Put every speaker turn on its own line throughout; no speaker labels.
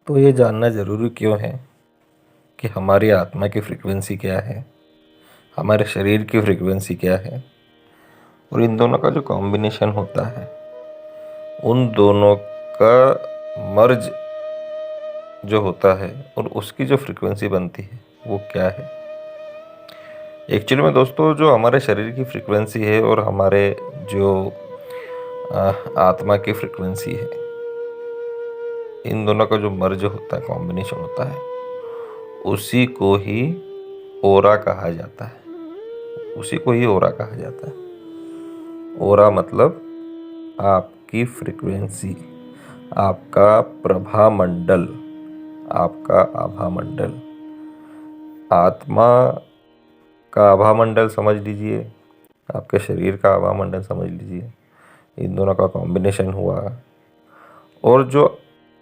तो ये जानना ज़रूरी क्यों है कि हमारी आत्मा की फ्रीक्वेंसी क्या है, हमारे शरीर की फ्रीक्वेंसी क्या है, और इन दोनों का जो कॉम्बिनेशन होता है, उन दोनों का मर्ज जो होता है और उसकी जो फ्रीक्वेंसी बनती है वो क्या है। एक्चुअली में दोस्तों, जो हमारे शरीर की फ्रीक्वेंसी है और हमारे जो आत्मा की फ्रीक्वेंसी है, इन दोनों का जो मर्ज होता है, कॉम्बिनेशन होता है, उसी को ही ओरा कहा जाता है। उसी को ही ओरा कहा जाता है। ओरा मतलब आपकी फ्रीक्वेंसी, आपका प्रभा मंडल, आपका आभा मंडल। आत्मा का आभा मंडल समझ लीजिए, आपके शरीर का आभा मंडल समझ लीजिए। इन दोनों का कॉम्बिनेशन हुआ, और जो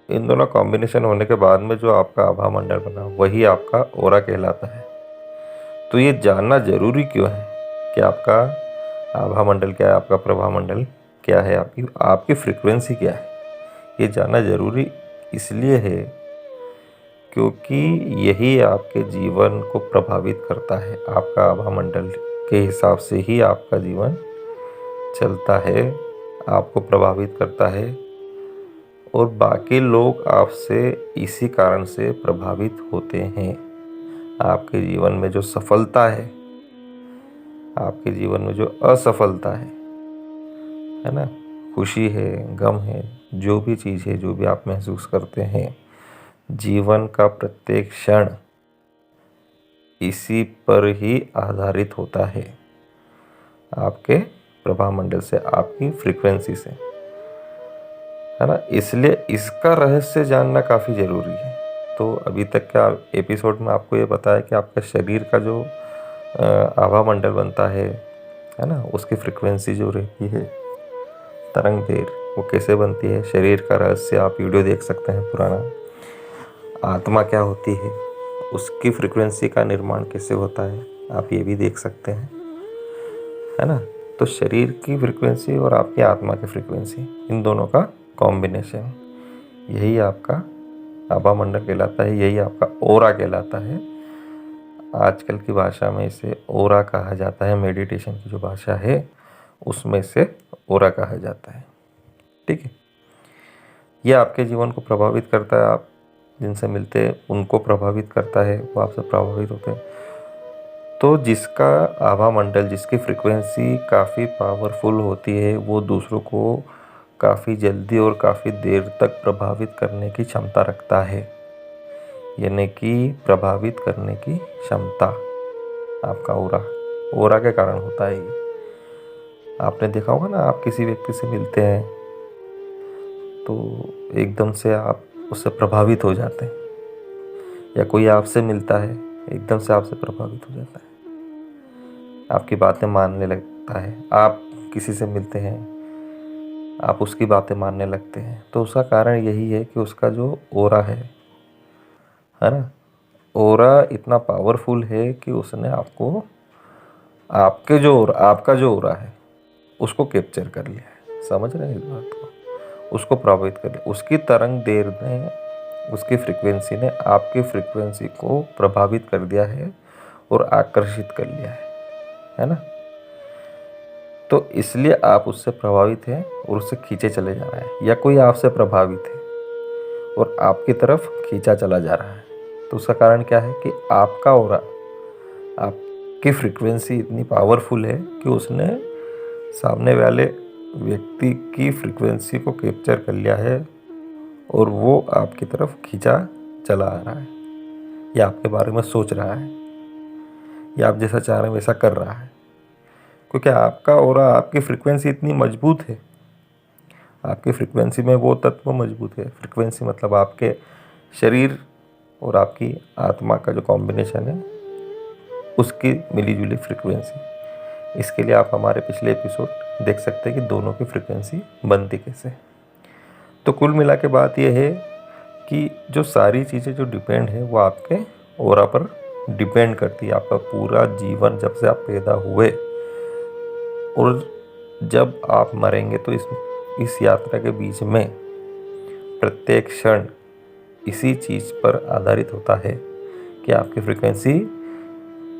इन दोनों कॉम्बिनेशन होने के बाद में जो आपका आभा मंडल बना, वही आपका ओरा कहलाता है। तो ये जानना ज़रूरी क्यों है कि आपका आभा मंडल क्या है, आपका प्रभा मंडल क्या है, आपकी आपकी फ्रीक्वेंसी क्या है। ये जानना ज़रूरी इसलिए है क्योंकि यही आपके जीवन को प्रभावित करता है। आपका आभा मंडल के हिसाब से ही आपका जीवन चलता है, आपको प्रभावित करता है, और बाकी लोग आपसे इसी कारण से प्रभावित होते हैं। आपके जीवन में जो सफलता है, आपके जीवन में जो असफलता है ना, खुशी है, गम है, जो भी चीज़ है, जो भी आप महसूस करते हैं, जीवन का प्रत्येक क्षण इसी पर ही आधारित होता है, आपके प्रभा मंडल से, आपकी फ्रीक्वेंसी से, है ना। इसलिए इसका रहस्य जानना काफ़ी ज़रूरी है। तो अभी तक का एपिसोड में आपको ये बताया कि आपका शरीर का जो आभा मंडल बनता है ना, उसकी फ्रीक्वेंसी जो रहती है, तरंग दैर्घ्य, वो कैसे बनती है। शरीर का रहस्य आप वीडियो देख सकते हैं पुराना। आत्मा क्या होती है, उसकी फ्रीक्वेंसी का निर्माण कैसे होता है, आप ये भी देख सकते हैं, है ना। तो शरीर की फ्रीक्वेंसी और आपकी आत्मा की फ्रीक्वेंसी, इन दोनों का कॉम्बिनेशन, यही आपका आभा मंडल कहलाता है, यही आपका ओरा कहलाता है। आजकल की भाषा में इसे ओरा कहा जाता है, मेडिटेशन की जो भाषा है उसमें से ओरा कहा जाता है। ठीक है, ये आपके जीवन को प्रभावित करता है, आप जिनसे मिलते हैं उनको प्रभावित करता है, वो आपसे प्रभावित होते हैं। तो जिसका आभा मंडल, जिसकी फ्रीक्वेंसी काफ़ी पावरफुल होती है, वो दूसरों को काफ़ी जल्दी और काफ़ी देर तक प्रभावित करने की क्षमता रखता है। यानी कि प्रभावित करने की क्षमता आपका ओरा के कारण होता है ये। आपने देखा होगा ना, आप किसी व्यक्ति से मिलते हैं तो एकदम से आप उससे प्रभावित हो जाते हैं, या कोई आपसे मिलता है एकदम से आपसे प्रभावित हो जाता है, आपकी बातें मानने लगता है। आप किसी से मिलते हैं, आप उसकी बातें मानने लगते हैं। तो उसका कारण यही है कि उसका जो ओरा है ना, ओरा इतना पावरफुल है कि उसने आपको, आपका जो ओरा है उसको कैप्चर कर लिया है। समझ रहे हैं इस बात को? उसको प्रभावित कर लिया, उसकी तरंग दैर्घ्य ने, उसकी फ्रीक्वेंसी ने आपकी फ्रीक्वेंसी को प्रभावित कर दिया है और आकर्षित कर लिया है ना। तो इसलिए आप उससे प्रभावित हैं और उससे खींचे चले जा रहे हैं, या कोई आपसे प्रभावित है और आपकी तरफ खींचा चला जा रहा है। तो उसका कारण क्या है कि आपका ओरा, आपकी फ्रीक्वेंसी इतनी पावरफुल है कि उसने सामने वाले व्यक्ति की फ्रीक्वेंसी को कैप्चर कर लिया है और वो आपकी तरफ खींचा चला आ रहा है, या आपके बारे में सोच रहा है, या आप जैसा चाह रहे हैं वैसा कर रहा है। क्योंकि आपका ओरा, आपकी फ्रीक्वेंसी इतनी मजबूत है, आपकी फ्रीक्वेंसी में वो तत्व मजबूत है। फ्रीक्वेंसी मतलब आपके शरीर और आपकी आत्मा का जो कॉम्बिनेशन है, उसकी मिलीजुली फ्रीक्वेंसी। इसके लिए आप हमारे पिछले एपिसोड देख सकते हैं कि दोनों की फ्रीक्वेंसी बनती कैसे। तो कुल मिला के बात यह है कि जो सारी चीज़ें जो डिपेंड है वो आपके ओरा पर डिपेंड करती है। आपका पूरा जीवन, जब से आप पैदा हुए और जब आप मरेंगे, तो इस यात्रा के बीच में प्रत्येक क्षण इसी चीज़ पर आधारित होता है कि आपकी फ्रीक्वेंसी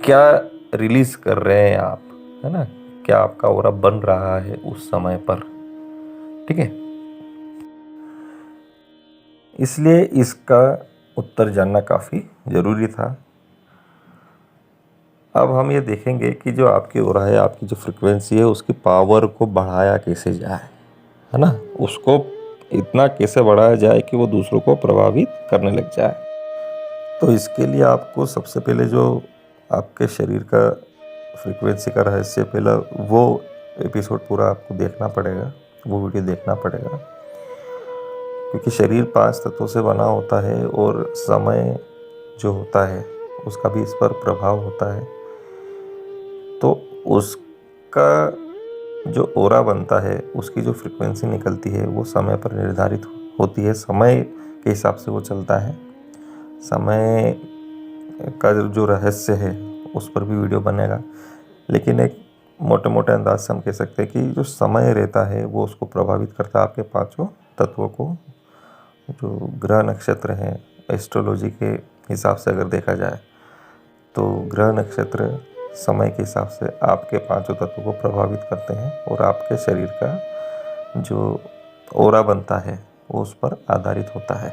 क्या रिलीज कर रहे हैं आप, है ना, क्या आपका ऑरा बन रहा है उस समय पर। ठीक है, इसलिए इसका उत्तर जानना काफ़ी ज़रूरी था। अब हम ये देखेंगे कि जो आपकी ऑरा है, आपकी जो फ्रीक्वेंसी है, उसकी पावर को बढ़ाया कैसे जाए, है ना, उसको इतना कैसे बढ़ाया जाए कि वो दूसरों को प्रभावित करने लग जाए। तो इसके लिए आपको सबसे पहले जो आपके शरीर का फ्रीक्वेंसी का रहस्य, पहला वो एपिसोड पूरा आपको देखना पड़ेगा, वो वीडियो देखना पड़ेगा, क्योंकि शरीर 5 तत्वों से बना होता है और समय जो होता है उसका भी इस पर प्रभाव होता है। तो उसका जो ऑरा बनता है, उसकी जो फ्रीक्वेंसी निकलती है, वो समय पर निर्धारित होती है, समय के हिसाब से वो चलता है। समय का जो रहस्य है उस पर भी वीडियो बनेगा, लेकिन एक मोटे मोटे अंदाज से हम कह सकते हैं कि जो समय रहता है वो उसको प्रभावित करता है, आपके 5 तत्वों को। जो ग्रह नक्षत्र हैं, एस्ट्रोलॉजी के हिसाब से अगर देखा जाए तो ग्रह नक्षत्र समय के हिसाब से आपके 5 तत्वों को प्रभावित करते हैं और आपके शरीर का जो ऑरा बनता है वो उस पर आधारित होता है।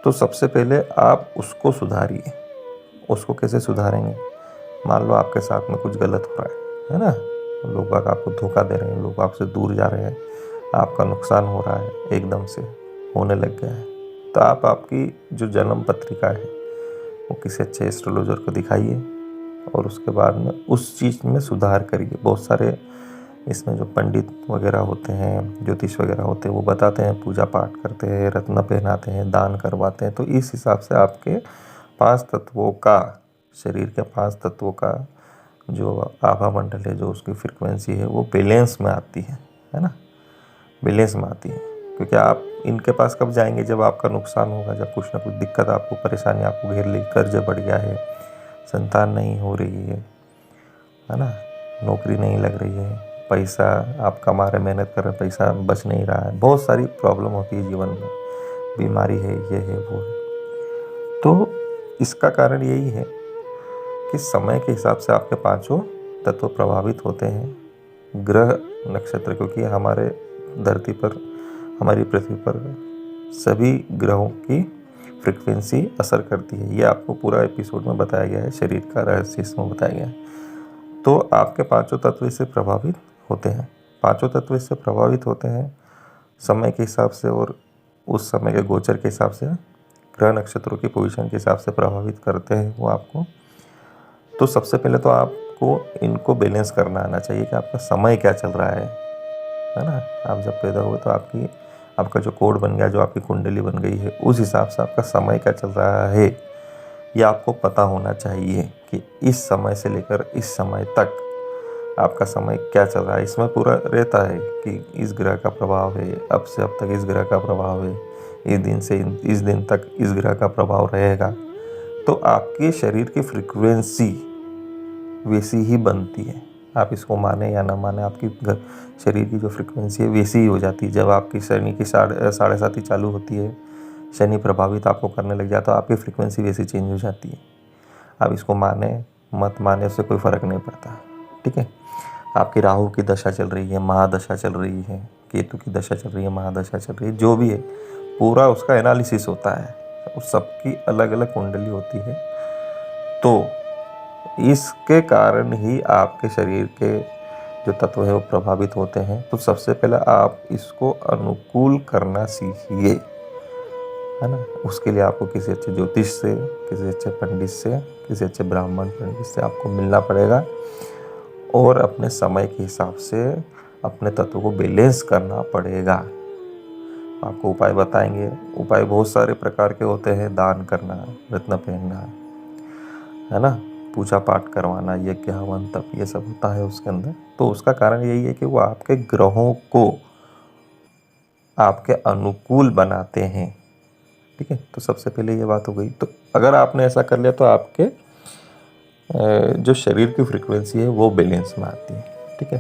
तो सबसे पहले आप उसको सुधारिए। उसको कैसे सुधारेंगे? मान लो आपके साथ में कुछ गलत हो रहा है ना, लोग आपको धोखा दे रहे हैं, लोग आपसे दूर जा रहे हैं, आपका नुकसान हो रहा है, एकदम से होने लग गया है, तो आप आपकी जो जन्म पत्रिका है वो किसी अच्छे एस्ट्रोलॉजर को दिखाइए और उसके बाद में उस चीज़ में सुधार करिए। बहुत सारे इसमें जो पंडित वगैरह होते हैं, ज्योतिष वगैरह होते हैं, वो बताते हैं, पूजा पाठ करते हैं, रत्न पहनाते हैं, दान करवाते हैं। तो इस हिसाब से आपके 5 तत्वों का, शरीर के 5 तत्वों का जो आभा मंडल है, जो उसकी फ्रीक्वेंसी है, वो बैलेंस में आती है ना, बैलेंस में आती है। क्योंकि आप इनके पास कब जाएंगे? जब आपका नुकसान होगा, जब कुछ ना कुछ दिक्कत आपको, परेशानी आपको घेर ली, कर्ज बढ़ गया है, संतान नहीं हो रही है ना, नौकरी नहीं लग रही है, पैसा आप कमा रहे, मेहनत कर रहे, पैसा बच नहीं रहा है, बहुत सारी प्रॉब्लम होती है जीवन में, बीमारी है, ये है, वो है। तो इसका कारण यही है कि समय के हिसाब से आपके 5 तत्व प्रभावित होते हैं। ग्रह नक्षत्र, क्योंकि हमारे धरती पर, हमारी पृथ्वी पर सभी ग्रहों की फ्रीक्वेंसी असर करती है। ये आपको पूरा एपिसोड में बताया गया है, शरीर का रहस्य इसमें बताया गया है। तो आपके 5 तत्व इससे प्रभावित होते हैं। 5 तत्व इससे प्रभावित होते हैं समय के हिसाब से, और उस समय के गोचर के हिसाब से, ग्रह नक्षत्रों की पोजीशन के हिसाब से प्रभावित करते हैं वो आपको। तो सबसे पहले तो आपको इनको बैलेंस करना आना चाहिए कि आपका समय क्या चल रहा है ना। आप जब पैदा हुए तो आपका जो कोड बन गया, जो आपकी कुंडली बन गई है, उस हिसाब से आपका समय क्या चल रहा है ये आपको पता होना चाहिए कि इस समय से लेकर इस समय तक आपका समय क्या चल रहा है। इसमें पूरा रहता है कि इस ग्रह का प्रभाव है, अब से अब तक इस ग्रह का प्रभाव है, इस दिन से इस दिन तक इस ग्रह का प्रभाव रहेगा। तो आपके शरीर की फ्रीक्वेंसी वैसी ही बनती है। आप इसको माने या ना माने, आपकी शरीर की जो फ्रीक्वेंसी है वैसी ही हो जाती है। जब आपकी शनि की 7:30 चालू होती है, शनि प्रभावित आपको करने लग जाता है, तो आपकी फ्रीक्वेंसी वैसी चेंज हो जाती है। आप इसको माने मत माने, उससे कोई फ़र्क नहीं पड़ता। ठीक है, आपकी राहु की दशा चल रही है, महादशा चल रही है, केतु की दशा चल रही है, महादशा चल रही है, जो भी है पूरा उसका एनालिसिस होता है, उस सबकी अलग अलग कुंडली होती है। तो इसके कारण ही आपके शरीर के जो तत्व है वो प्रभावित होते हैं। तो सबसे पहले आप इसको अनुकूल करना सीखिए, है ना। उसके लिए आपको किसी अच्छे ज्योतिष से, किसी अच्छे पंडित से, किसी अच्छे ब्राह्मण पंडित से आपको मिलना पड़ेगा और अपने समय के हिसाब से अपने तत्व को बैलेंस करना पड़ेगा। आपको उपाय बताएंगे। उपाय बहुत सारे प्रकार के होते हैं, दान करना, रत्न पहनना, है ना, पूजा पाठ करवाना, यज्ञ हवन तप, ये सब होता है उसके अंदर। तो उसका कारण यही है कि वो आपके ग्रहों को आपके अनुकूल बनाते हैं। ठीक है, तो सबसे पहले ये बात हो गई। तो अगर आपने ऐसा कर लिया तो आपके जो शरीर की फ्रीक्वेंसी है वो बैलेंस में आती है। ठीक है,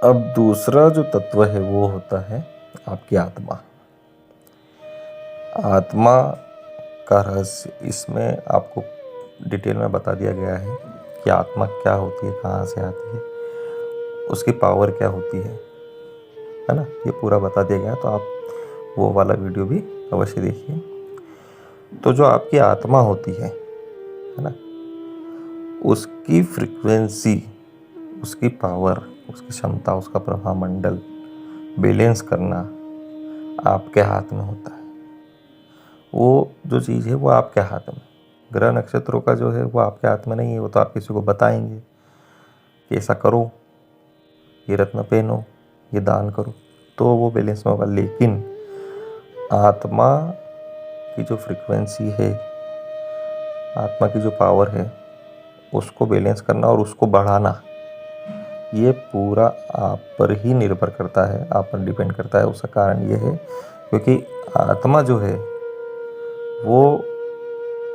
अब दूसरा जो तत्व है वो होता है आपकी आत्मा। आत्मा का रहस्य इसमें आपको डिटेल में बता दिया गया है कि आत्मा क्या होती है, कहाँ से आती है, उसकी पावर क्या होती है ना। ये पूरा बता दिया गया, तो आप वो वाला वीडियो भी अवश्य देखिए। तो जो आपकी आत्मा होती है ना, उसकी फ्रीक्वेंसी, उसकी पावर, उसकी क्षमता, उसका प्रभामंडल बैलेंस करना आपके हाथ में होता है। वो जो चीज़ है वो आपके हाथ में, ग्रह नक्षत्रों का जो है वो आपके हाथ में नहीं है। वो तो आप किसी को बताएंगे कि ऐसा करो, ये रत्न पहनो, ये दान करो, तो वो बैलेंस में होगा। लेकिन आत्मा की जो फ्रीक्वेंसी है, आत्मा की जो पावर है, उसको बैलेंस करना और उसको बढ़ाना, ये पूरा आप पर ही निर्भर करता है, आप पर डिपेंड करता है। उसका कारण ये है क्योंकि आत्मा जो है वो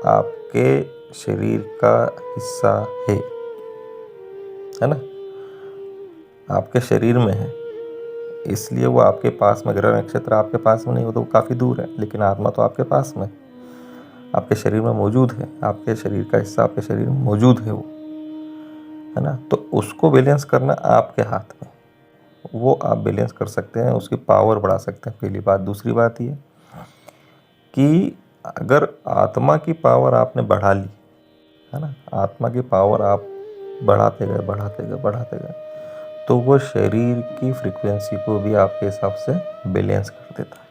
आपके शरीर का हिस्सा है ना, आपके शरीर में है, इसलिए वो आपके पास में, ग्रह नक्षत्र आपके पास में नहीं हो तो वो काफ़ी दूर है, लेकिन आत्मा तो आपके पास में, आपके शरीर में मौजूद है, आपके शरीर का हिस्सा आपके शरीर में मौजूद है वो, है ना। तो उसको बैलेंस करना आपके हाथ में, वो आप बैलेंस कर सकते हैं, उसकी पावर बढ़ा सकते हैं, पहली बात। दूसरी बात ये कि अगर आत्मा की पावर आपने बढ़ा ली, है ना, आत्मा की पावर आप बढ़ाते गए, तो वो शरीर की फ्रीक्वेंसी को भी आपके हिसाब से बैलेंस कर देता है।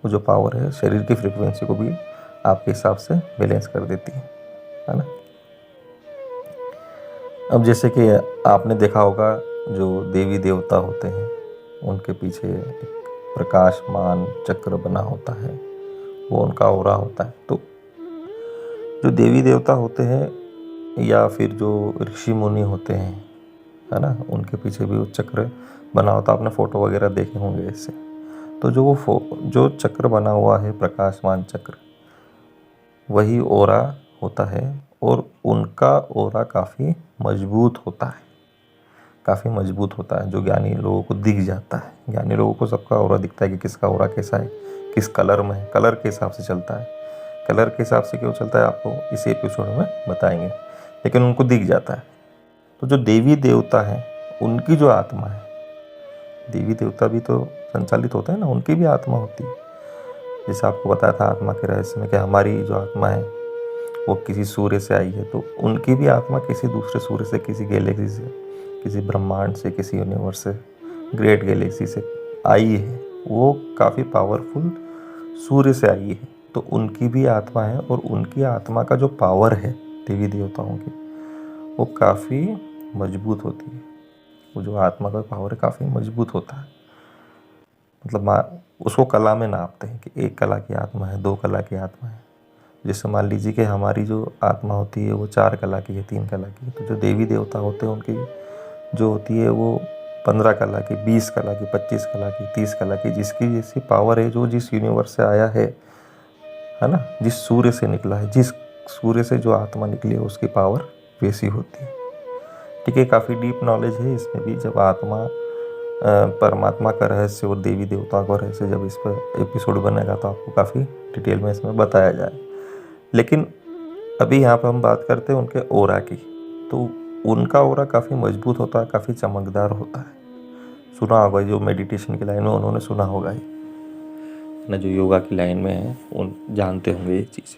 वो जो पावर है शरीर की फ्रीक्वेंसी को भी आपके हिसाब से बैलेंस कर देती है ना। अब जैसे कि आपने देखा होगा जो देवी देवता होते हैं, उनके पीछे एक प्रकाशमान चक्र बना होता है, वो उनका ऑरा होता है। तो जो देवी देवता होते हैं या फिर जो ऋषि मुनि होते हैं, है ना, उनके पीछे भी वो चक्र बना होता है। आपने फ़ोटो वगैरह देखे होंगे इससे। तो जो चक्र बना हुआ है, प्रकाशमान चक्र, वही ऑरा होता है, और उनका ऑरा काफ़ी मजबूत होता है, काफ़ी मजबूत होता है, जो ज्ञानी लोगों को दिख जाता है। ज्ञानी लोगों को सबका ऑरा दिखता है कि किसका ऑरा कैसा है, किस कलर में है, कलर के हिसाब से चलता है। कलर के हिसाब से क्यों चलता है आपको इस एपिसोड में बताएंगे, लेकिन उनको दिख जाता है। तो जो देवी देवता हैं, उनकी जो आत्मा है, देवी देवता भी तो संचालित होते हैं ना, उनकी भी आत्मा होती है। जैसे आपको बताया था आत्मा के रहस्य में कि हमारी जो आत्मा है वो किसी सूर्य से आई है, तो उनकी भी आत्मा किसी दूसरे सूर्य से, किसी गैलेक्सी से, किसी ब्रह्मांड से, किसी यूनिवर्स से, ग्रेट गैलेक्सी से आई है। वो काफ़ी पावरफुल सूर्य से आई है, तो उनकी भी आत्मा है, और उनकी आत्मा का जो पावर है देवी देवताओं की, वो काफ़ी मजबूत होती है। वो जो आत्मा का पावर है काफ़ी मजबूत होता है। मतलब उसको कला में नापते हैं कि एक कला की आत्मा है, 2 कला की आत्मा है। जैसे मान लीजिए कि हमारी जो आत्मा होती है वो 4 कला की है, 3 कला की है। तो जो देवी देवता होते हैं उनकी जो होती है वो 15 कला की, 20 कला की, 25 कला की, 30 कला की, जिसकी जैसी पावर है, जो जिस यूनिवर्स से आया है ना, जिस सूर्य से निकला है, जिस सूर्य से जो आत्मा निकली है, उसकी पावर वैसी होती है। ठीक है, काफ़ी डीप नॉलेज है इसमें भी। जब आत्मा, परमात्मा का रहस्य और देवी देवताओं का रहस्य जब इस पर एपिसोड बनेगा तो आपको काफ़ी डिटेल में इसमें बताया जाए। लेकिन अभी यहाँ पर हम बात करते हैं उनके ऑरा की। तो उनका ऑरा काफ़ी मजबूत होता है, काफ़ी चमकदार होता है। सुना होगा, जो मेडिटेशन की लाइन में उन्होंने सुना होगा ही ना, जो योगा की लाइन में है उन जानते होंगे ये चीज़।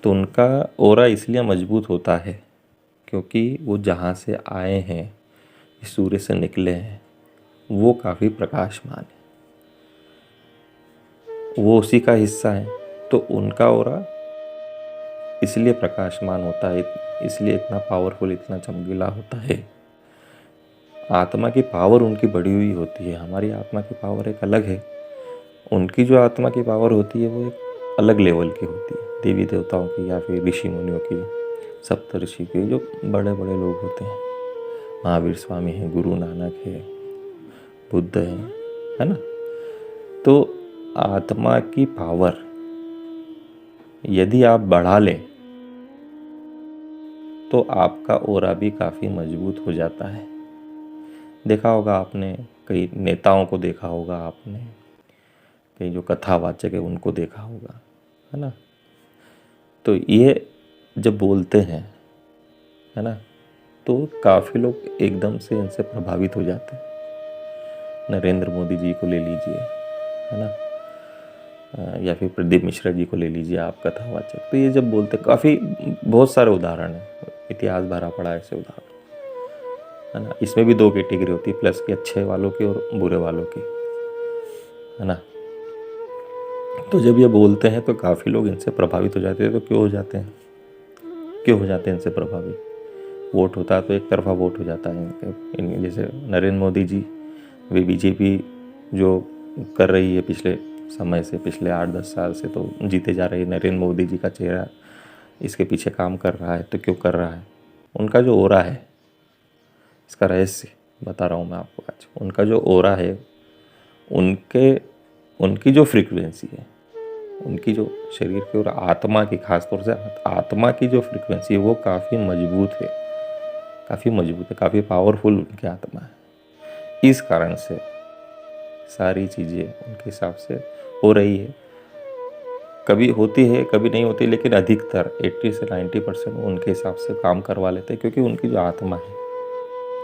तो उनका ऑरा इसलिए मजबूत होता है क्योंकि वो जहाँ से आए हैं, इस सूर्य से निकले हैं, वो काफ़ी प्रकाशमान है, वो उसी का हिस्सा है। तो उनका ऑरा इसलिए प्रकाशमान होता है, इसलिए इतना पावरफुल, इतना चमकीला होता है। आत्मा की पावर उनकी बढ़ी हुई होती है, हमारी आत्मा की पावर एक अलग है। उनकी जो आत्मा की पावर होती है वो एक अलग लेवल की होती है, देवी देवताओं की या फिर ऋषि मुनियों की, सप्तऋषि की, जो बड़े बड़े लोग होते हैं। महावीर स्वामी हैं, गुरु नानक है, बुद्ध है ना। तो आत्मा की पावर यदि आप बढ़ा लें तो आपका ऑरा भी काफ़ी मजबूत हो जाता है। देखा होगा आपने, कई नेताओं को देखा होगा आपने कहीं जो कथावाचक है उनको देखा होगा, है ना। तो ये जब बोलते हैं, है ना, तो काफ़ी लोग एकदम से इनसे प्रभावित हो जाते हैं। नरेंद्र मोदी जी को ले लीजिए, है ना, या फिर प्रदीप मिश्रा जी को ले लीजिए आप, कथावाचक। तो ये जब बोलते, काफ़ी बहुत सारे उदाहरण हैं, इतिहास भरा पड़ा है ऐसे उदाहरण, है ना। इसमें भी दो कैटेगरी होती है, प्लस के अच्छे वालों की और बुरे वालों की, है ना। तो जब ये बोलते हैं तो काफ़ी लोग इनसे प्रभावित हो जाते हैं। तो क्यों हो जाते हैं, क्यों हो जाते हैं इनसे प्रभावित? वोट होता है तो एक तरफा वोट हो जाता है इनके। जैसे नरेंद्र मोदी जी, वे बीजेपी जो कर रही है पिछले समय से, पिछले 8-10 साल से तो जीते जा रहे हैं। नरेंद्र मोदी जी का चेहरा इसके पीछे काम कर रहा है। तो क्यों कर रहा है? उनका जो ओरा है, इसका रहस्य बता रहा हूँ मैं आपको आज। उनका जो ओरा है, उनकी जो फ्रीक्वेंसी है, उनकी जो शरीर की और आत्मा की, खासतौर से आत्मा की जो फ्रीक्वेंसी है, वो काफ़ी मजबूत है, काफ़ी मजबूत है, काफ़ी पावरफुल उनकी आत्मा है। इस कारण से सारी चीज़ें उनके हिसाब से हो रही है। कभी होती है, कभी नहीं होती, लेकिन अधिकतर 80 से 90% उनके हिसाब से काम करवा लेते हैं, क्योंकि उनकी जो आत्मा है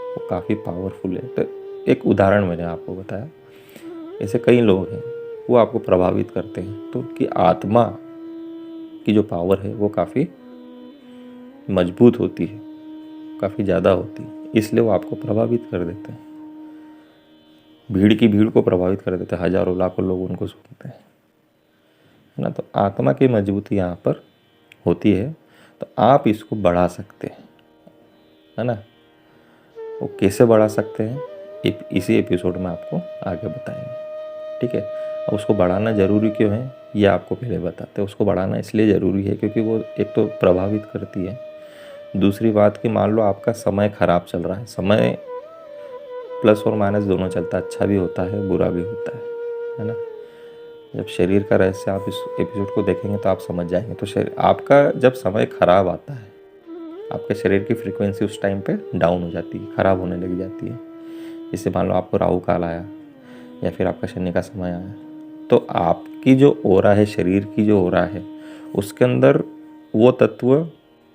वो काफ़ी पावरफुल है। तो एक उदाहरण मैंने आपको बताया, ऐसे कई लोग हैं वो आपको प्रभावित करते हैं। तो उनकी आत्मा की जो पावर है वो काफ़ी मजबूत होती है, काफ़ी ज़्यादा होती है, इसलिए वो आपको प्रभावित कर देते हैं। भीड़ की भीड़ को प्रभावित कर देते हैं, हज़ारों लाखों लोग उनको सुनते हैं, है ना। तो आत्मा की मजबूती यहाँ पर होती है। तो आप इसको बढ़ा सकते हैं, है ना। वो कैसे बढ़ा सकते हैं, इसी एपिसोड में आपको आगे बताएंगे, ठीक है। अब उसको बढ़ाना ज़रूरी क्यों है ये आपको पहले बताते हैं। उसको बढ़ाना इसलिए ज़रूरी है क्योंकि वो एक तो प्रभावित करती है, दूसरी बात कि मान लो आपका समय ख़राब चल रहा है। समय प्लस और माइनस दोनों चलता है, अच्छा भी होता है, बुरा भी होता है ना। जब शरीर का रहस्य आप इस एपिसोड को देखेंगे तो आप समझ जाएंगे। तो शरीर आपका जब समय ख़राब आता है, आपके शरीर की फ्रीक्वेंसी उस टाइम पे डाउन हो जाती है, ख़राब होने लग जाती है। जैसे मान लो आपको राहु काल आया या फिर आपका शनि का समय आया, तो आपकी जो ओरा है, शरीर की जो ओरा है, उसके अंदर वो तत्व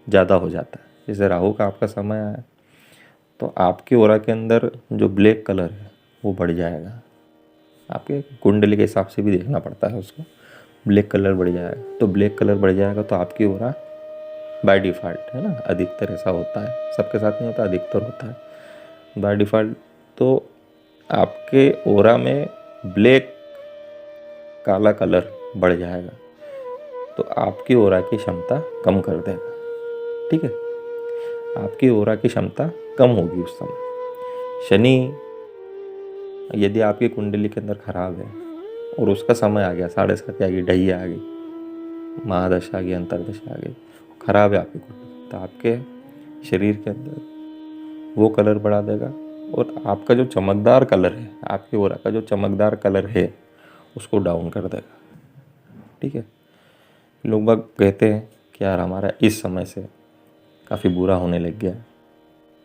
ज़्यादा हो जाता है। जैसे राहु का आपका समय आया तो आपकी ओरा के अंदर जो ब्लैक कलर है वो बढ़ जाएगा। आपके कुंडली के हिसाब से भी देखना पड़ता है उसको, ब्लैक कलर बढ़ जाएगा। तो ब्लैक कलर बढ़ जाएगा तो आपकी ओरा बाय डिफ़ॉल्ट, है ना, अधिकतर ऐसा होता है, सबके साथ नहीं होता, अधिकतर होता है बाय डिफ़ॉल्ट। तो आपके ओरा में ब्लैक काला कलर बढ़ जाएगा, तो आपकी ओरा की क्षमता कम कर देगा, ठीक है। आपकी ओरा की क्षमता कम होगी उस समय। शनि यदि आपकी कुंडली के अंदर खराब है और उसका समय आ गया, 7:30 आ गई, ढैया आ गई, महादशा आ गई, अंतरदशा आ गई, खराब है आपकी कुंडली, तो आपके शरीर के अंदर वो कलर बढ़ा देगा। और आपका जो चमकदार कलर है, आपकी ओरा का जो चमकदार कलर है, उसको डाउन कर देगा, ठीक है। लोग बाग कहते हैं कि यार हमारा इस समय से काफ़ी बुरा होने लग गया,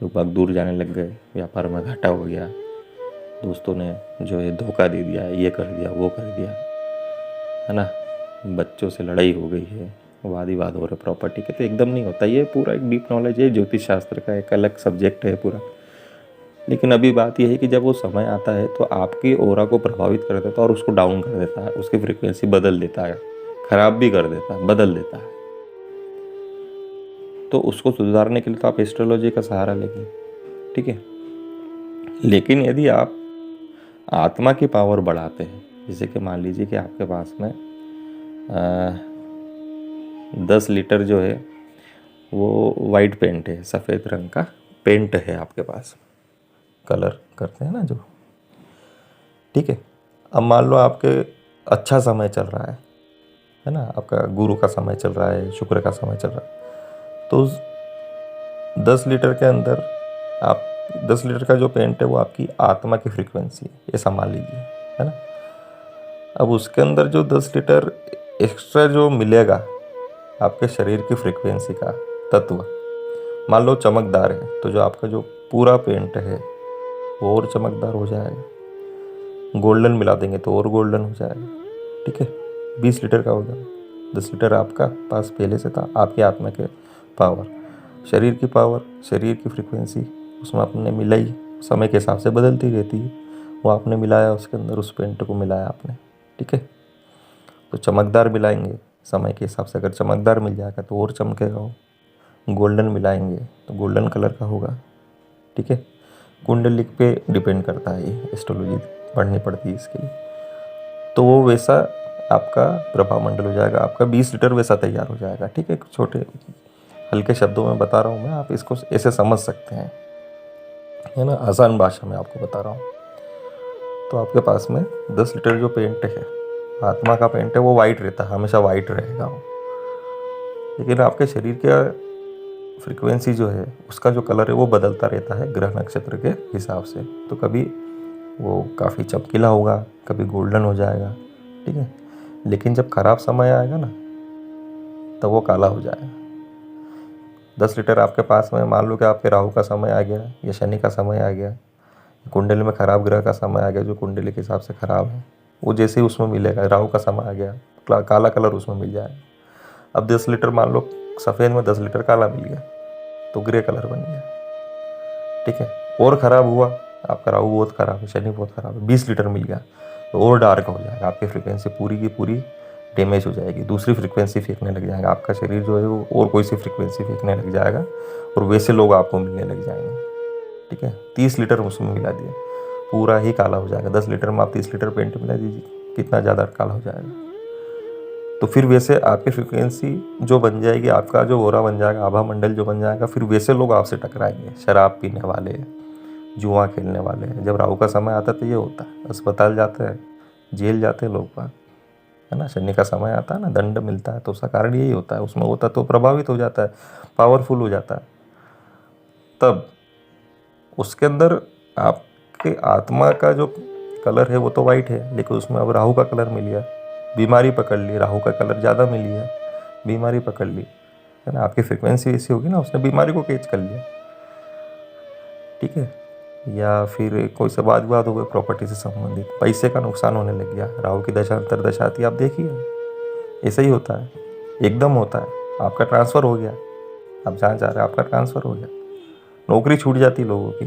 लोग बाग दूर जाने लग गए, व्यापार में घाटा हो गया, दोस्तों ने जो है धोखा दे दिया, ये कर दिया, वो कर दिया, है ना, बच्चों से लड़ाई हो गई है, वाद विवाद हो रहे प्रॉपर्टी के। तो एकदम नहीं होता, ये पूरा एक डीप नॉलेज है, ज्योतिष शास्त्र का एक अलग सब्जेक्ट है पूरा। लेकिन अभी बात यह है कि जब वो समय आता है तो आपकी ओरा को प्रभावित कर देता है और उसको डाउन कर देता है, उसकी फ्रीक्वेंसी बदल देता है, खराब भी कर देता है, बदल देता है। तो उसको सुधारने के लिए तो आप एस्ट्रोलॉजी का सहारा लेंगे, ठीक है। लेकिन यदि आप आत्मा की पावर बढ़ाते हैं, जैसे कि मान लीजिए कि आपके पास में 10 लीटर जो है वो वाइट पेंट है, सफ़ेद रंग का पेंट है आपके पास, कलर करते हैं ना जो, ठीक है। अब मान लो आपके अच्छा समय चल रहा है ना, आपका गुरु का समय चल रहा है, शुक्र का समय चल रहा है, तो उस 10 लीटर के अंदर आप 10 लीटर का जो पेंट है वो आपकी आत्मा की फ्रीक्वेंसी है, ये संभाल लीजिए, है ना। अब उसके अंदर जो 10 लीटर एक्स्ट्रा जो मिलेगा आपके शरीर की फ्रीक्वेंसी का तत्व, मान लो चमकदार है, तो जो आपका जो पूरा पेंट है वो और चमकदार हो जाएगा। गोल्डन मिला देंगे तो और गोल्डन हो जाएगा, ठीक है, 20 लीटर का हो गया, 10 लीटर आपका पास पहले से था। आपकी आत्मा के पावर, शरीर की पावर, शरीर की फ्रीक्वेंसी उसमें आपने मिलाई, समय के हिसाब से बदलती रहती है, वो आपने मिलाया उसके अंदर, उस पेंट को मिलाया आपने। ठीक है, तो चमकदार मिलाएंगे समय के हिसाब से, अगर चमकदार मिल जाएगा तो और चमकेगा वो। गोल्डन मिलाएंगे तो गोल्डन कलर का होगा। ठीक है, कुंडली पे डिपेंड करता है, ये एस्ट्रोलॉजी पढ़नी पड़ती है इसके लिए। तो वो वैसा आपका प्रभाव मंडल हो जाएगा, आपका 20 लीटर वैसा तैयार हो जाएगा। ठीक है, छोटे हल्के शब्दों में बता रहा हूँ मैं, आप इसको ऐसे समझ सकते हैं, है ना, आसान भाषा में आपको बता रहा हूँ। तो आपके पास में 10 लीटर जो पेंट है, आत्मा का पेंट है, वो वाइट रहता है, हमेशा वाइट रहेगा वो। लेकिन आपके शरीर का फ्रीक्वेंसी जो है, उसका जो कलर है वो बदलता रहता है ग्रह नक्षत्र के हिसाब से। तो कभी वो काफ़ी चमकीला होगा, कभी गोल्डन हो जाएगा। ठीक है, लेकिन जब खराब समय आएगा ना, तब वो काला हो जाएगा। 10 लीटर आपके पास में, मान लो कि आपके राहु का समय आ गया या शनि का समय आ गया, कुंडली में खराब ग्रह का समय आ गया जो कुंडली के हिसाब से खराब है, वो जैसे ही उसमें मिलेगा, राहु का समय आ गया, काला कलर उसमें मिल जाएगा। अब 10 लीटर मान लो सफ़ेद में 10 लीटर काला मिल गया, तो ग्रे कलर बन गया। ठीक है, और ख़राब हुआ, आपका राहु बहुत ख़राब है, शनि बहुत ख़राब है, 20 लीटर मिल गया तो और डार्क हो जाएगा, आपकी फ्रीक्वेंसी पूरी की पूरी डैमेज हो जाएगी, दूसरी फ्रीक्वेंसी फेंकने लग जाएगा, आपका शरीर जो है वो और कोई सी फ्रीक्वेंसी फेंकने लग जाएगा, और वैसे लोग आपको मिलने लग जाएंगे। ठीक है, 30 लीटर उसमें मिला दिया, पूरा ही काला हो जाएगा। 10 लीटर में आप 30 लीटर पेंट मिला दीजिए, कितना ज़्यादा काला हो जाएगा। तो फिर वैसे आपकी फ्रिक्वेंसी जो बन जाएगी, आपका जो ओरा बन जाएगा, आभा मंडल जो बन जाएगा, फिर वैसे लोग आपसे टकराएंगे, शराब पीने वाले, जुआ खेलने वाले। जब राहु का समय आता है तो ये होता है, अस्पताल जाते हैं, जेल जाते हैं लोग बाग, है ना। शनि का समय आता है ना, दंड मिलता है, तो उसका कारण यही होता है, उसमें होता तो प्रभावित हो जाता है, पावरफुल हो जाता है। तब उसके अंदर आपके आत्मा का जो कलर है वो तो वाइट है, लेकिन उसमें अब राहु का कलर मिल गया, बीमारी पकड़ ली, राहु का कलर ज़्यादा मिल गया, बीमारी पकड़ ली, है ना। आपकी फ्रिक्वेंसी ऐसी होगी ना, उसने बीमारी को कैच कर लिया। ठीक है, या फिर कोई सा वाद विवाद हो गया प्रॉपर्टी से संबंधित, पैसे का नुकसान होने लग गया, राहु की दशा अंतरदशा आती है, आप देखिए ऐसा ही होता है, एकदम होता है। आपका ट्रांसफ़र हो गया, आप जहाँ जा रहे हैं आपका ट्रांसफ़र हो गया, नौकरी छूट जाती लोगों की,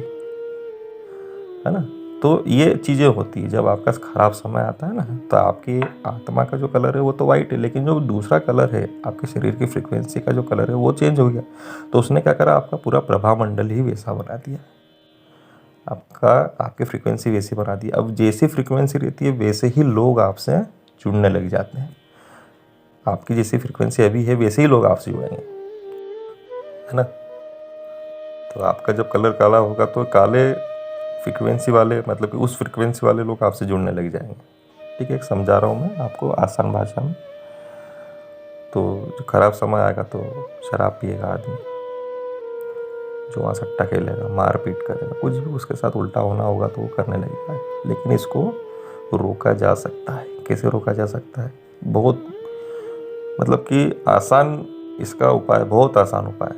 है ना। तो ये चीज़ें होती है जब आपका ख़राब समय आता है ना, तो आपकी आत्मा का जो कलर है वो तो वाइट है, लेकिन जो दूसरा कलर है आपके शरीर की फ्रिक्वेंसी का जो कलर है वो चेंज हो गया। तो उसने क्या करा, आपका पूरा प्रभाव मंडल ही वैसा बना दिया, आपकी फ्रिक्वेंसी वैसी बना दी। अब जैसी फ्रिक्वेंसी रहती है वैसे ही लोग आपसे जुड़ने लग जाते हैं, आपकी जैसी फ्रिक्वेंसी अभी है वैसे ही लोग आपसे जुड़ेंगे, है ना। तो आपका जब कलर काला होगा तो काले फ्रिक्वेंसी वाले, मतलब कि उस फ्रिक्वेंसी वाले लोग आपसे जुड़ने लग जाएंगे। ठीक है, एक समझा रहा हूँ मैं आपको आसान भाषा में। तो जो खराब समय आएगा तो शराब पिएगा आदमी, जुआ सट्टा खेलेगा, मारपीट करेगा, कुछ भी उसके साथ उल्टा होना होगा तो वो करने लगेगा। लेकिन इसको रोका जा सकता है। कैसे रोका जा सकता है? बहुत, मतलब कि आसान इसका उपाय, बहुत आसान उपाय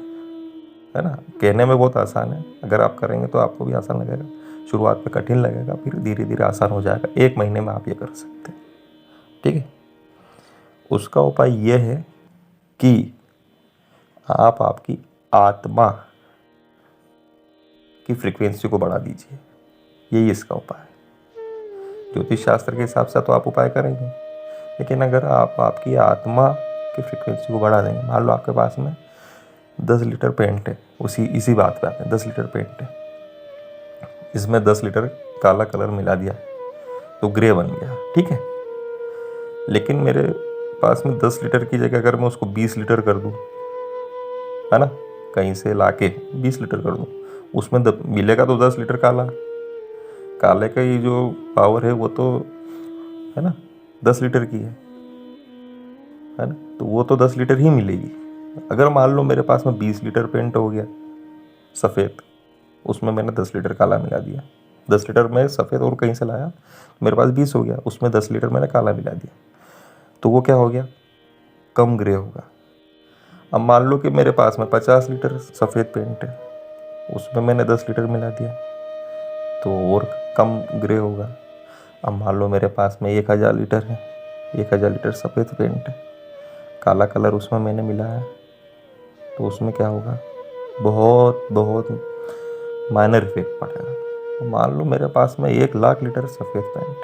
है ना। कहने में बहुत आसान है, अगर आप करेंगे तो आपको भी आसान लगेगा। शुरुआत में कठिन लगेगा, फिर धीरे धीरे आसान हो जाएगा। 1 महीने में आप ये कर सकते हैं। ठीक है, उसका उपाय यह है कि आप आपकी आत्मा की फ्रीक्वेंसी को बढ़ा दीजिए, यही इसका उपाय है। ज्योतिष शास्त्र के हिसाब से तो आप उपाय करेंगे, लेकिन अगर आप आपकी आत्मा की फ्रीक्वेंसी को बढ़ा देंगे, मान लो आपके पास में 10 लीटर पेंट है, इसी बात पे आते हैं, 10 लीटर पेंट है, इसमें 10 लीटर काला कलर मिला दिया तो ग्रे बन गया। ठीक है, लेकिन मेरे पास में 10 लीटर की जगह अगर मैं उसको 20 लीटर कर दूं, है ना, कहीं से लाके 20 लीटर कर दूं, उसमें मिलेगा तो 10 लीटर काला। काले का ये जो पावर है वो तो, है ना, 10 लीटर की है ना, तो वो तो 10 लीटर ही मिलेगी। अगर मान लो मेरे पास में 20 लीटर पेंट हो गया सफ़ेद, उसमें मैंने 10 लीटर काला मिला दिया, 10 लीटर मैं सफ़ेद और कहीं से लाया, मेरे पास 20 हो गया, उसमें 10 लीटर मैंने काला मिला दिया, तो वो क्या हो गया, कम ग्रे होगा। अब मान लो कि मेरे पास में 50 लीटर सफ़ेद पेंट है, उसमें मैंने 10 लीटर मिला दिया तो और कम ग्रे होगा। अब मान लो मेरे पास में 1000 लीटर है, 1000 लीटर सफ़ेद पेंट है, काला कलर उसमें मैंने मिलाया, तो उसमें क्या होगा, बहुत बहुत माइनर इफेक्ट पड़ेगा। मान लो मेरे पास में 1,00,000 लीटर सफ़ेद पेंट,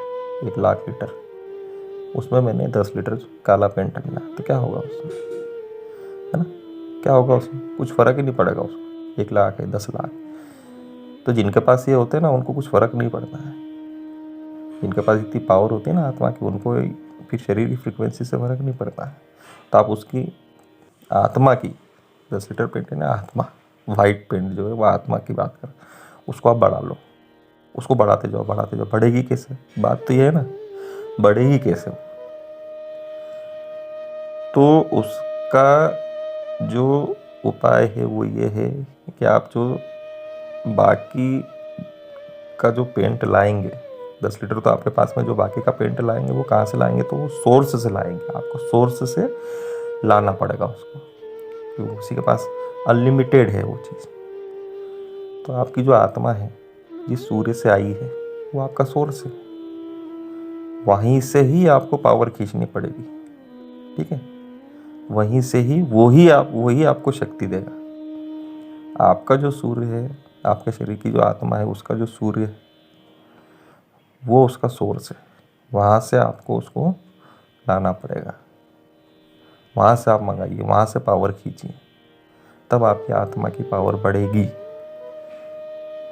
1,00,000 लीटर, उसमें मैंने 10 लीटर काला पेंट मिला, तो क्या होगा उसमें, है ना, क्या होगा उसमें, कुछ फ़र्क ही नहीं पड़ेगा उसको। 1,00,000 है, 10,00,000, तो जिनके पास ये होते हैं ना, उनको कुछ फ़र्क नहीं पड़ता है। जिनके पास इतनी पावर होती है ना आत्मा की, उनको फिर शरीर की फ्रिक्वेंसी से फ़र्क नहीं पड़ता है। तो आप उसकी आत्मा की 10 लीटर पेंट है ना, आत्मा, वाइट पेंट जो है वो आत्मा की बात कर, उसको आप बढ़ा लो, उसको बढ़ाते जाओ बढ़ाते जाओ। बढ़ेगी कैसे, बात तो ये है ना, बढ़ेगी कैसे। तो उसका जो उपाय है वो ये है कि आप जो बाकी का जो पेंट लाएंगे, 10 लीटर तो आपके पास में जो बाकी का पेंट लाएंगे वो कहाँ से लाएंगे, तो वो सोर्स से लाएंगे। आपको सोर्स से लाना पड़ेगा उसको, क्योंकि उसी के पास अनलिमिटेड है वो चीज़। तो आपकी जो आत्मा है जिस सूर्य से आई है वो आपका सोर्स है, वहीं से ही आपको पावर खींचनी पड़ेगी, ठीक है, वहीं से ही वही आपको शक्ति देगा। आपका जो सूर्य है, आपके शरीर की जो आत्मा है, उसका जो सूर्य है वो उसका सोर्स है, वहाँ से आपको उसको लाना पड़ेगा, वहाँ से आप मंगाइए, वहाँ से पावर खींचिए, तब आपकी आत्मा की पावर बढ़ेगी।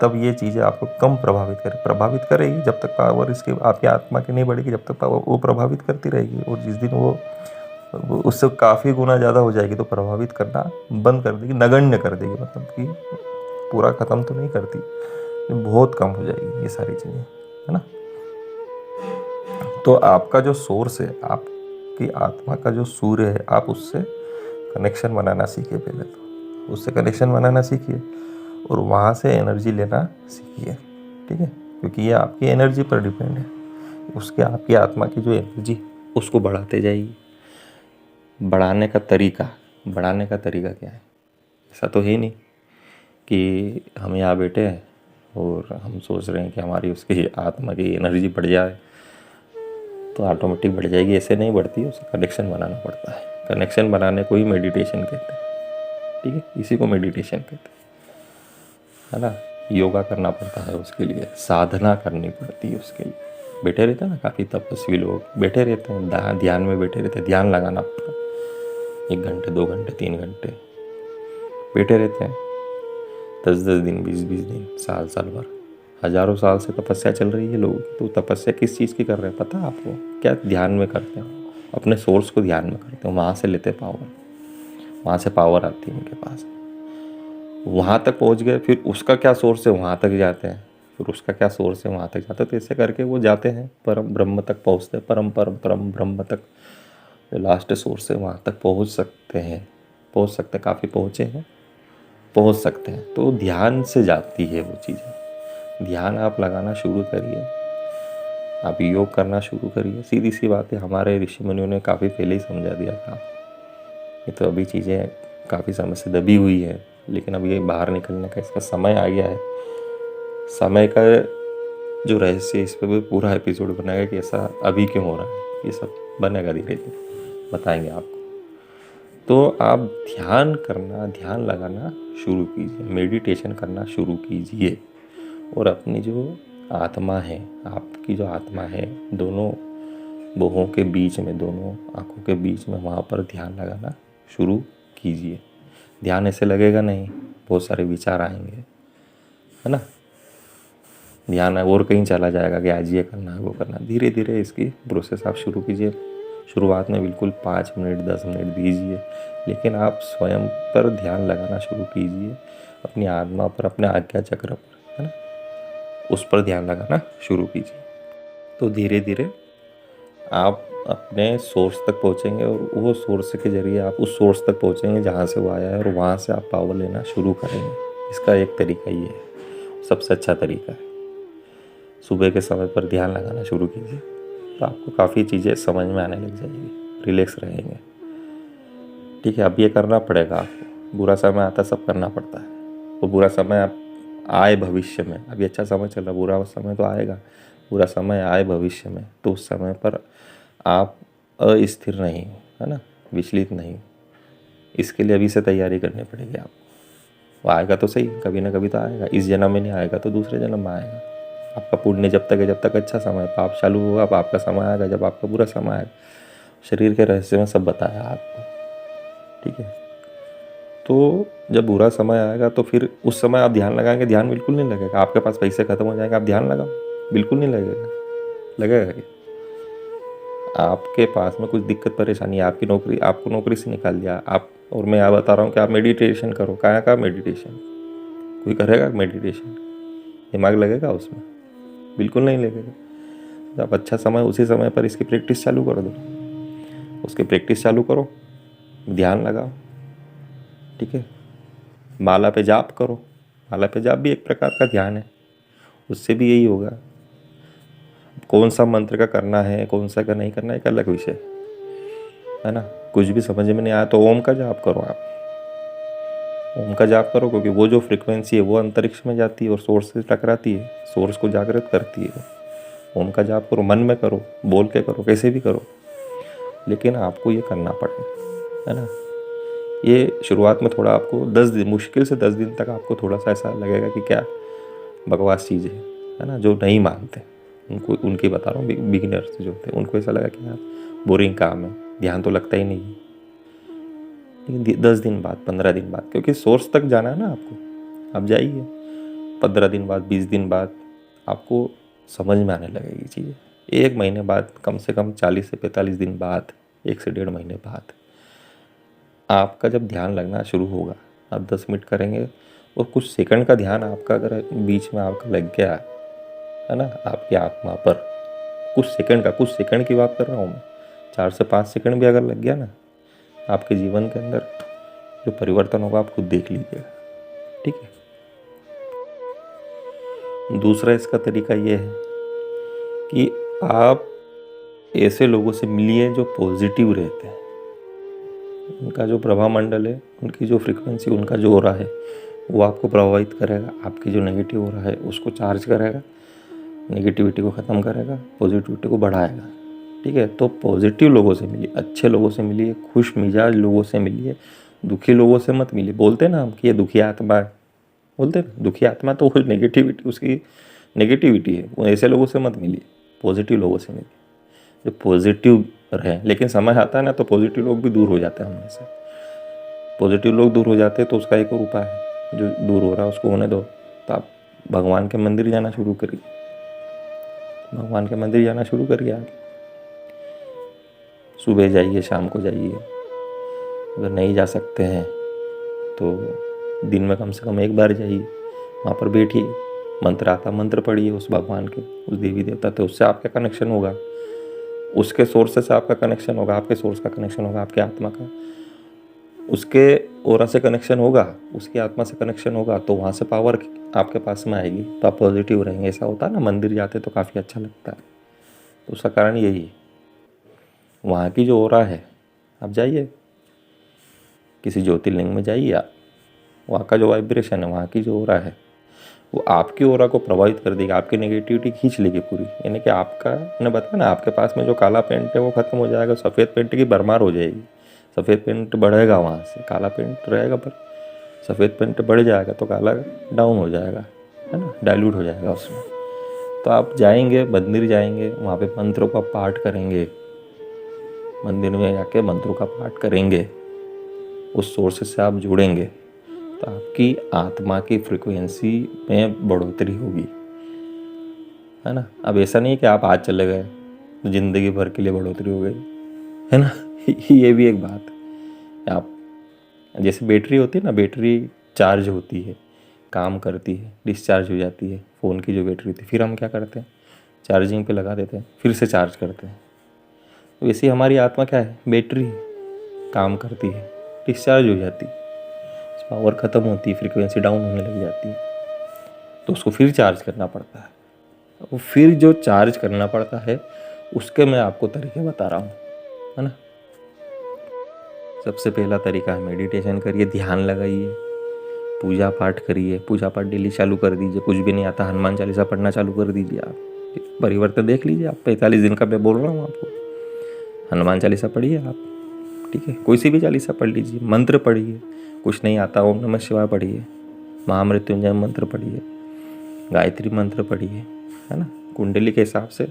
तब ये चीज़ें आपको कम प्रभावित करेगी। जब तक पावर इसकी आपकी आत्मा की नहीं बढ़ेगी, जब तक पावर वो प्रभावित करती रहेगी, और जिस दिन वो उससे काफ़ी गुना ज़्यादा हो जाएगी तो प्रभावित करना बंद कर देगी, नगण्य कर देगी, मतलब कि पूरा ख़त्म तो नहीं करती, बहुत कम हो जाएगी ये सारी चीज़ें, है ना। तो आपका जो सोर्स है, आपकी आत्मा का जो सूर्य है, आप उससे कनेक्शन बनाना सीखिए। पहले तो उससे कनेक्शन बनाना सीखिए और वहाँ से एनर्जी लेना सीखिए, ठीक है, क्योंकि ये आपकी एनर्जी पर डिपेंड है। उसके आपकी आत्मा की जो एनर्जी उसको बढ़ाते जाइए। बढ़ाने का तरीका क्या है, ऐसा तो है नहीं कि हम यहाँ बैठे हैं और हम सोच रहे हैं कि हमारी उसकी आत्मा की एनर्जी बढ़ जाए तो ऑटोमेटिक बढ़ जाएगी, ऐसे नहीं बढ़ती, उसका कनेक्शन बनाना पड़ता है। कनेक्शन बनाने को ही मेडिटेशन कहते हैं, ठीक है, इसी को मेडिटेशन कहते हैं, है ना। योगा करना पड़ता है उसके लिए, साधना करनी पड़ती है उसके लिए। बैठे रहते हैं ना, काफ़ी तपस्वी लोग बैठे रहते हैं, ध्यान में बैठे रहते हैं, ध्यान लगाना पड़ता है, 1 घंटे 2 घंटे 3 घंटे बैठे रहते हैं, 10-10 दिन 20-20 दिन, साल भर, हज़ारों साल से तपस्या चल रही है लोगों की। तो तपस्या किस चीज़ की कर रहे हैं पता है आपको, क्या ध्यान में करते हैं, अपने सोर्स को ध्यान में करते हैं, वहाँ से लेते पावर, वहाँ से पावर आती है उनके पास, वहाँ तक पहुँच गए, फिर उसका क्या सोर्स है वहाँ तक जाते हैं, फिर उसका क्या सोर्स है वहाँ तक जाते हैं। तो ऐसे करके वो जाते हैं, परम ब्रह्म तक पहुँचते हैं, परम ब्रह्म तक, जो लास्ट सोर्स है वहाँ तक पहुँच सकते हैं, काफ़ी पहुँचे हैं, पहुँच सकते हैं। तो ध्यान से जाती है वो चीज़ें। ध्यान आप लगाना शुरू करिए, आप योग करना शुरू करिए, सीधी सी बात है, हमारे ऋषि मुनियों ने काफ़ी पहले ही समझा दिया था। ये तो अभी चीज़ें काफ़ी समय से दबी हुई है, लेकिन अब ये बाहर निकलने का इसका समय आ गया है। समय का जो रहस्य, इस पर भी पूरा एपिसोड बनाएगा कि ऐसा अभी क्यों हो रहा है, ये सब बनेगा, धीरे धीरे बताएंगे आपको। तो आप ध्यान लगाना शुरू कीजिए, मेडिटेशन करना शुरू कीजिए, और अपनी जो आत्मा है, आपकी जो आत्मा है, दोनों भुवों के बीच में, दोनों आँखों के बीच में, वहाँ पर ध्यान लगाना शुरू कीजिए। ध्यान ऐसे लगेगा नहीं, बहुत सारे विचार आएंगे, है ना, ध्यान और कहीं चला जाएगा कि आज ये करना है वो करना। धीरे धीरे इसकी प्रोसेस आप शुरू कीजिए। शुरुआत में बिल्कुल 5 मिनट 10 मिनट दीजिए, लेकिन आप स्वयं पर ध्यान लगाना शुरू कीजिए, अपनी आत्मा पर, अपने आज्ञा चक्र पर, है ना, उस पर ध्यान लगाना शुरू कीजिए। तो धीरे धीरे आप अपने सोर्स तक पहुंचेंगे, और वो सोर्स के ज़रिए आप उस सोर्स तक पहुंचेंगे जहाँ से वो आया है, और वहाँ से आप पावर लेना शुरू करेंगे। इसका एक तरीका ये है, सबसे अच्छा तरीका है। सुबह के समय पर ध्यान लगाना शुरू कीजिए, तो आपको काफ़ी चीज़ें समझ में आने लग जाएगी, रिलैक्स रहेंगे, ठीक है। अब ये करना पड़ेगा आपको, बुरा समय आता सब करना पड़ता है, वो बुरा समय आप आए भविष्य में, अभी अच्छा समय चल रहा, बुरा समय तो आएगा, बुरा समय आए भविष्य में, तो उस समय पर आप अस्थिर नहीं, है ना, विचलित नहीं। इसके लिए अभी से तैयारी करनी पड़ेगी आपको। वो आएगा तो सही, कभी ना कभी तो आएगा। इस जन्म में नहीं आएगा तो दूसरे जन्म में आएगा। आपका पुण्य जब तक है, जब तक अच्छा समय, पाप चालू होगा, पाप का समय आएगा जब आपका बुरा समय आएगा। शरीर के रहस्य में सब बताया आपको, ठीक है। तो जब बुरा समय आएगा तो फिर उस समय आप ध्यान लगाएंगे, ध्यान बिल्कुल नहीं लगेगा। आपके पास पैसे खत्म हो जाएंगे, आप ध्यान लगाओ, बिल्कुल नहीं लगेगा। लगेगा कि आपके पास में कुछ दिक्कत परेशानी है, आपकी नौकरी, आपको नौकरी से निकाल दिया आप, और मैं यहाँ बता रहा हूँ कि आप मेडिटेशन करो। कहाँ का मेडिटेशन? कोई करेगा मेडिटेशन? दिमाग लगेगा उसमें? बिल्कुल नहीं लगेगा। जब अच्छा समय, उसी समय पर इसकी प्रैक्टिस चालू कर दो, उसकी प्रैक्टिस चालू करो, ध्यान लगाओ, ठीक है। माला पे जाप करो, माला पे जाप भी एक प्रकार का ध्यान है, उससे भी यही होगा। कौन सा मंत्र का करना है, कौन सा का नहीं करना है, एक अलग विषय है ना। कुछ भी समझ में नहीं आया तो ओम का जाप करो। आप ओम का जाप करो, क्योंकि वो जो फ्रिक्वेंसी है वो अंतरिक्ष में जाती है और सोर्स से टकराती है, सोर्स को जागृत करती है। ओम का जाप करो, मन में करो, बोल के करो, कैसे भी करो, लेकिन आपको ये करना पड़ेगा, है ना। ये शुरुआत में थोड़ा आपको 10 दिन, मुश्किल से 10 दिन तक आपको थोड़ा सा ऐसा लगेगा कि क्या बकवास चीज़ है ना, जो नहीं मानते उनको, उनकी बता रहा हूँ, बिगिनर्स जो होते हैं उनको ऐसा लगा कि यार बोरिंग काम है, ध्यान तो लगता ही नहीं है। लेकिन 10 दिन बाद, 15 दिन बाद, क्योंकि सोर्स तक जाना है ना आपको, आप जाइए। 15 दिन बाद, 20 दिन बाद आपको समझ में आने लगेगी चीज़ें। 1 महीने बाद, कम से कम 40 से 45 दिन बाद, 1 से 1.5 महीने बाद आपका जब ध्यान लगना शुरू होगा, आप 10 मिनट करेंगे और कुछ सेकंड का ध्यान आपका अगर बीच में आपका लग गया है ना, आपकी आत्मा पर, कुछ सेकंड की बात कर रहा हूँ मैं, 4 से 5 सेकंड भी अगर लग गया ना, आपके जीवन के अंदर जो परिवर्तन होगा आप खुद देख लीजिएगा, ठीक है। दूसरा इसका तरीका ये है कि आप ऐसे लोगों से मिलिए जो पॉजिटिव रहते हैं। उनका जो प्रभाव मंडल है, उनकी जो फ्रीक्वेंसी, उनका जो ऑरा है, वो आपको प्रभावित करेगा। आपकी जो नेगेटिव ऑरा है उसको चार्ज करेगा, नेगेटिविटी को ख़त्म करेगा, पॉजिटिविटी को बढ़ाएगा, ठीक है। तो पॉजिटिव लोगों से मिलिए, अच्छे लोगों से मिलिए, खुश मिजाज लोगों से मिलिए, दुखी लोगों से मत मिलिए। बोलते हैं ना हम कि ये दुखी आत्मा है, बोलते हैं ना, दुखी आत्मा तो नेगेटिविटी, उसकी नेगेटिविटी है। वो ऐसे लोगों से मत मिलिए, पॉजिटिव लोगों से मिलिए जो पॉजिटिव रहे। लेकिन समय आता है ना तो पॉजिटिव लोग भी दूर हो जाते हैं हममें से। पॉजिटिव लोग दूर हो जाते हैं तो उसका एक और उपाय है, जो दूर हो रहा है उसको होने दो। तो आप भगवान के मंदिर जाना शुरू करिए, भगवान के मंदिर जाना शुरू करिए। आप सुबह जाइए, शाम को जाइए। अगर नहीं जा सकते हैं तो दिन में कम से कम एक बार जाइए, वहाँ पर बैठिए, मंत्र आता मंत्र पढ़िए उस भगवान के, उस देवी देवता थे, उससे आपका कनेक्शन होगा, उसके सोर्स से आपका कनेक्शन होगा, आपके सोर्स का कनेक्शन होगा, आपकी आत्मा का, उसके ऑरा से कनेक्शन होगा, उसकी आत्मा से कनेक्शन होगा, तो वहाँ से पावर आपके पास में आएगी, तो आप पॉजिटिव रहेंगे। ऐसा होता है ना, मंदिर जाते तो काफ़ी अच्छा लगता है, तो उसका कारण यही है। वहाँ की जो ऑरा है, आप जाइए किसी ज्योतिर्लिंग में जाइए, आप वहाँ का जो वाइब्रेशन है, वहाँ की जो ऑरा है, वो आपकी ऑरा को प्रभावित कर देगी, आपकी नेगेटिविटी खींच लेगी पूरी। यानी कि आपका, मैंने बताया ना, आपके पास में जो काला पेंट है वो खत्म हो जाएगा, सफ़ेद पेंट की भरमार हो जाएगी। सफ़ेद पेंट बढ़ेगा वहाँ से, काला पेंट रहेगा पर सफ़ेद पेंट बढ़ जाएगा तो काला डाउन हो जाएगा, है ना, डाइल्यूट हो जाएगा उसमें। तो आप जाएंगे, मंदिर जाएंगे, वहाँ पे मंत्रों का पाठ करेंगे, मंदिर में जाके मंत्रों का पाठ करेंगे, उस सोर्स से आप जुड़ेंगे, तो आपकी आत्मा की फ्रिक्वेंसी में बढ़ोतरी होगी, है ना। अब ऐसा नहीं कि आप आज चले गए तो ज़िंदगी भर के लिए बढ़ोतरी हो गई, है ना। ये भी एक बात है। आप जैसे बैटरी होती है ना, बैटरी चार्ज होती है, काम करती है, डिस्चार्ज हो जाती है, फ़ोन की जो बैटरी होती है, फिर हम क्या करते हैं, चार्जिंग पे लगा देते हैं, फिर से चार्ज करते हैं। तो वैसे हमारी आत्मा क्या है, बैटरी, काम करती है, डिस्चार्ज हो जाती है, पावर ख़त्म होती है, फ्रीक्वेंसी डाउन होने लग जाती है, तो उसको फिर चार्ज करना पड़ता है। और फिर जो चार्ज करना पड़ता है उसके मैं आपको तरीके बता रहा हूँ, है ना। सबसे पहला तरीका है मेडिटेशन करिए, ध्यान लगाइए, पूजा पाठ करिए, पूजा पाठ डेली चालू कर दीजिए। कुछ भी नहीं आता, हनुमान चालीसा पढ़ना चालू कर दीजिए, आप परिवर्तन देख लीजिए। आप 45 दिन का मैं बोल रहा हूँ आपको, हनुमान चालीसा पढ़िए आप, ठीक है, कोई सी भी चालीसा पढ़ लीजिए, मंत्र पढ़िए, कुछ नहीं आता ओम नमः शिवाय पढ़िए, महामृत्युंजय मंत्र पढ़िए, गायत्री मंत्र पढ़िए, है ना। कुंडली के हिसाब से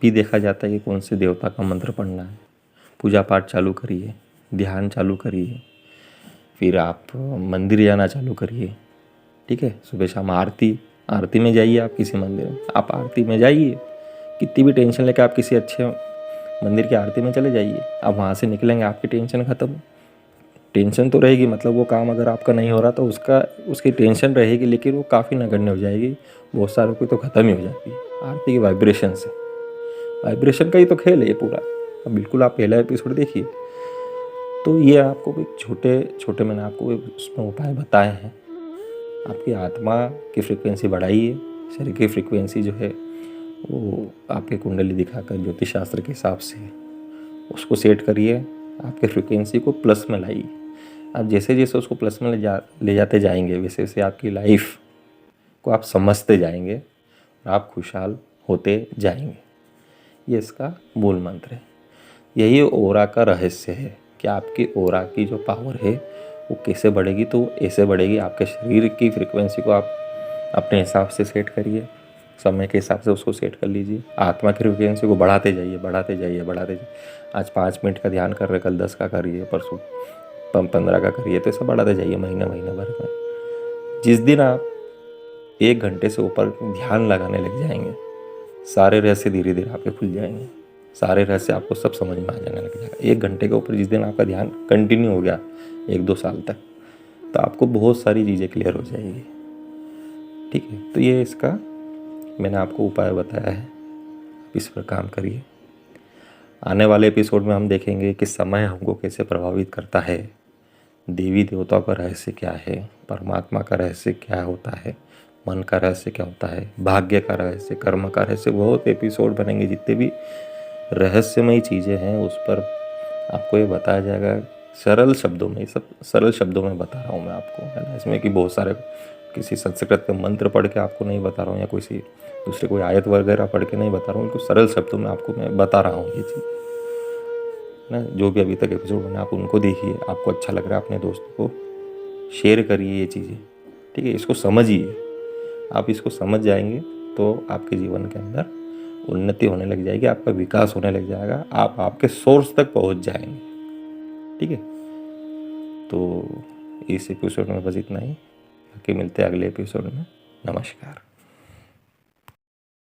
भी देखा जाता है कि कौन से देवता का मंत्र पढ़ना है। पूजा पाठ चालू करिए, ध्यान चालू करिए, फिर आप मंदिर जाना चालू करिए, ठीक है। सुबह शाम आरती में जाइए, आप किसी मंदिर में आप आरती में जाइए, कितनी भी टेंशन लेकर आप किसी अच्छे मंदिर की आरती में चले जाइए, आप वहाँ से निकलेंगे आपकी टेंशन ख़त्म। टेंशन तो रहेगी, मतलब वो काम अगर आपका नहीं हो रहा तो उसकी टेंशन रहेगी, लेकिन वो काफ़ी नगण्य हो जाएगी, बहुत सारों की तो ख़त्म ही हो जाती है आरती की वाइब्रेशन से। वाइब्रेशन का ही तो खेल है ये पूरा। अब बिल्कुल आप पहला एपिसोड देखिए। तो ये आपको भी छोटे छोटे मैंने आपको उसमें उपाय बताए हैं। आपकी आत्मा की फ्रीक्वेंसी बढ़ाइए, शरीर की फ्रीक्वेंसी जो है वो आपके कुंडली दिखाकर ज्योतिष शास्त्र के हिसाब से उसको सेट करिए, आपके फ्रीक्वेंसी को प्लस में लाइए। आप जैसे जैसे उसको प्लस में ले जाते जाएंगे, वैसे वैसे आपकी लाइफ को आप समझते जाएंगे और आप खुशहाल होते जाएंगे। ये इसका मूल मंत्र है। यही ओरा का रहस्य है कि आपकी ओरा की जो पावर है वो कैसे बढ़ेगी। तो ऐसे बढ़ेगी, आपके शरीर की फ्रीक्वेंसी को आप अपने हिसाब से सेट करिए, समय के हिसाब से उसको सेट कर लीजिए। आत्मा की फ्रीक्वेंसी को बढ़ाते जाइए, बढ़ाते जाइए, बढ़ाते जाइए। आज 5 मिनट का ध्यान कर रहे, कल 10 का करिए, परसों 15 का करिए, तो ऐसा बढ़ाते जाइए महीना भर में। जिस दिन आप 1 घंटे से ऊपर ध्यान लगाने लग जाएंगे, सारे रहस्य धीरे धीरे आपके खुल जाएंगे, सारे रहस्य आपको सब समझ में आ जाने लग जाएगा। 1 घंटे के ऊपर जिस दिन आपका ध्यान कंटिन्यू हो गया 1-2 साल तक, तो आपको बहुत सारी चीज़ें क्लियर हो जाएगी, ठीक है। तो ये इसका मैंने आपको उपाय बताया है, इस पर काम करिए। आने वाले एपिसोड में हम देखेंगे कि समय हमको कैसे प्रभावित करता है, देवी देवताओं का रहस्य क्या है, परमात्मा का रहस्य क्या होता है, मन का रहस्य क्या होता है, भाग्य का रहस्य, कर्म का रहस्य। बहुत एपिसोड बनेंगे, जितने भी रहस्यमयी चीज़ें हैं उस पर आपको ये बताया जाएगा सरल शब्दों में। ये सब सरल शब्दों में बता रहा हूँ मैं आपको, है ना। इसमें कि बहुत सारे किसी संस्कृत के मंत्र पढ़ के आपको नहीं बता रहा हूँ, या किसी दूसरे कोई आयत वगैरह पढ़ के नहीं बता रहा हूँ, उनको सरल शब्दों में आपको मैं बता रहा हूँ ये चीज़, ना। जो भी अभी तक एपिसोड बने आप उनको देखिए, आपको अच्छा लग रहा है अपने दोस्तों को शेयर करिए ये चीज़ें, ठीक है। इसको समझिए, आप इसको समझ जाएंगे तो आपके जीवन के अंदर उन्नति होने लग जाएगी, आपका विकास होने लग जाएगा, आप आपके सोर्स तक पहुंच जाएंगे, ठीक है। तो इस एपिसोड में बस इतना ही, बाकी मिलते हैं अगले एपिसोड में। नमस्कार।